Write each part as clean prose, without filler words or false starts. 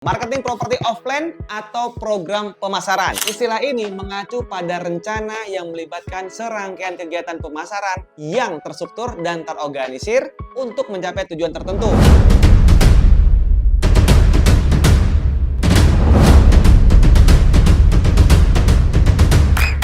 Marketing properti offline atau program pemasaran. Istilah ini mengacu pada rencana yang melibatkan serangkaian kegiatan pemasaran yang terstruktur dan terorganisir untuk mencapai tujuan tertentu.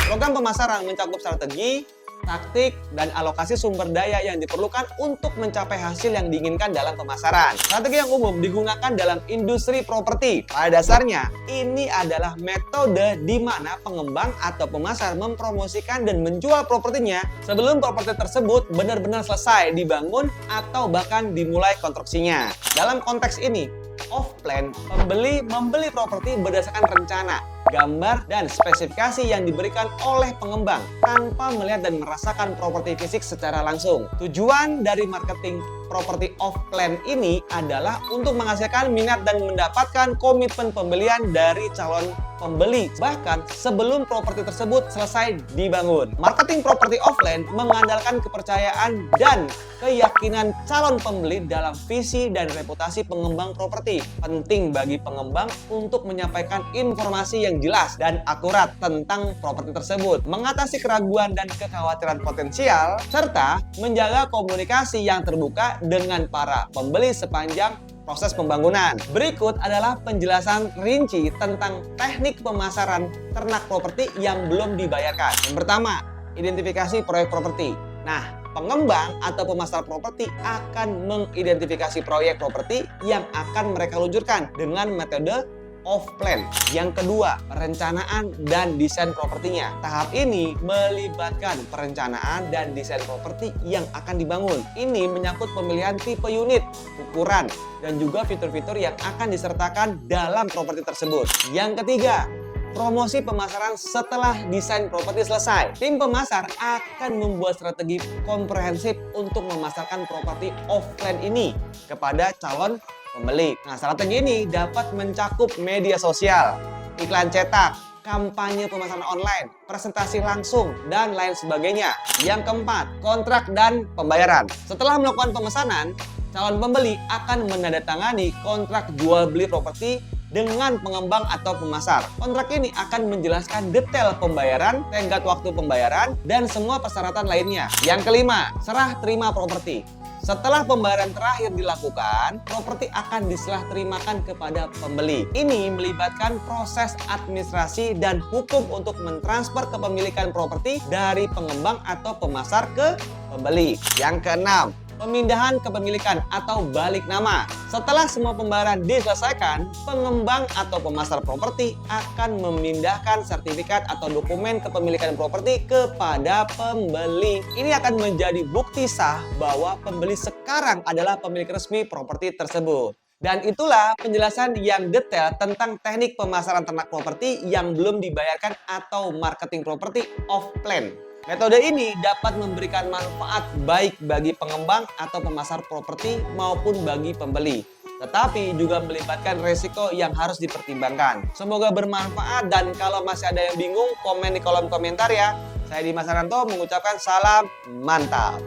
Program pemasaran mencakup strategi, taktik, dan alokasi sumber daya yang diperlukan untuk mencapai hasil yang diinginkan dalam pemasaran. Strategi yang umum digunakan dalam industri properti. Pada dasarnya, ini adalah metode di mana pengembang atau pemasar mempromosikan dan menjual propertinya sebelum properti tersebut benar-benar selesai dibangun atau bahkan dimulai konstruksinya. Dalam konteks ini, off-plan, pembeli membeli properti berdasarkan rencana, gambar, dan spesifikasi yang diberikan oleh pengembang tanpa melihat dan merasakan properti fisik secara langsung. Tujuan dari marketing properti off-plan ini adalah untuk menghasilkan minat dan mendapatkan komitmen pembelian dari calon pembeli bahkan sebelum properti tersebut selesai dibangun. Marketing properti offline mengandalkan kepercayaan dan keyakinan calon pembeli dalam visi dan reputasi pengembang properti. Penting bagi pengembang untuk menyampaikan informasi yang jelas dan akurat tentang properti tersebut, mengatasi keraguan dan kekhawatiran potensial, serta menjaga komunikasi yang terbuka dengan para pembeli sepanjang proses pembangunan. Berikut adalah penjelasan rinci tentang teknik pemasaran ternak properti yang belum dibayarkan. Yang pertama, identifikasi proyek properti. Nah, pengembang atau pemasar properti akan mengidentifikasi proyek properti yang akan mereka luncurkan dengan metode off-plan. Yang kedua, perencanaan dan desain propertinya. Tahap ini melibatkan perencanaan dan desain properti yang akan dibangun. Ini menyangkut pemilihan tipe unit, ukuran, dan juga fitur-fitur yang akan disertakan dalam properti tersebut. Yang ketiga, promosi pemasaran setelah desain properti selesai. Tim pemasar akan membuat strategi komprehensif untuk memasarkan properti off-plan ini kepada calon pembeli. Nah, strategi ini dapat mencakup media sosial, iklan cetak, kampanye pemasaran online, presentasi langsung, dan lain sebagainya. Yang keempat, kontrak dan pembayaran. Setelah melakukan pemesanan, calon pembeli akan menandatangani kontrak jual beli properti dengan pengembang atau pemasar. Kontrak ini akan menjelaskan detail pembayaran, tenggat waktu pembayaran, dan semua persyaratan lainnya. Yang kelima, serah terima properti. Setelah pembayaran terakhir dilakukan, properti akan diserah terimakan kepada pembeli. Ini melibatkan proses administrasi dan hukum untuk mentransfer kepemilikan properti dari pengembang atau pemasar ke pembeli. Yang keenam, pemindahan kepemilikan atau balik nama. Setelah semua pembayaran diselesaikan, pengembang atau pemasar properti akan memindahkan sertifikat atau dokumen kepemilikan properti kepada pembeli. Ini akan menjadi bukti sah bahwa pembeli sekarang adalah pemilik resmi properti tersebut. Dan itulah penjelasan yang detail tentang teknik pemasaran ternak properti yang belum dibayarkan atau marketing properti off-plan. Metode ini dapat memberikan manfaat baik bagi pengembang atau pemasar properti maupun bagi pembeli. Tetapi juga melibatkan resiko yang harus dipertimbangkan. Semoga bermanfaat dan kalau masih ada yang bingung, komen di kolom komentar ya. Saya Dimas Aranto mengucapkan salam mantap.